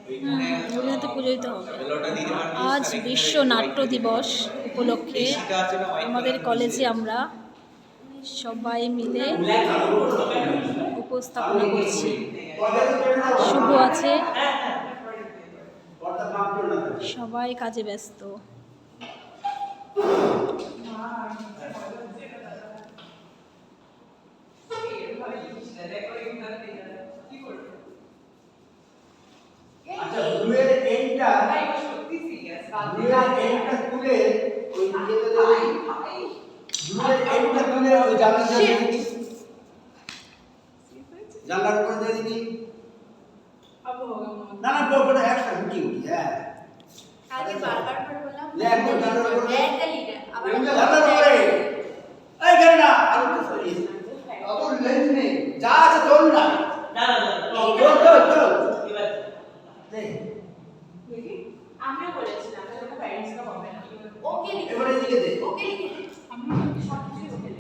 রবীন্দ্রনাথ পুজোই তো হবে। আজ বিশ্ব নাট্য দিবস উপলক্ষে আমাদের কলেজে আমরা সবাই মিলে উপস্থাপনা করছি। শুভ আছে, সবাই কাজে ব্যস্ত। জানলার উপরে দিয়ে দিবি না না বড় একটা গুটি গুটি হ্যাঁ আগে বারবার করে বললাম লে একদম জানলার উপরে একটা লিডার আবার জানলার উপরে এই কেন না আর তো সরি অত লেন্স নেই যা আছে তোল না না তোল এবার নে আমিও বলেছিলাম ওটা প্যারেন্টসরা হবে না ওকে লিখে এবারে দিকে দে ওকে লিখে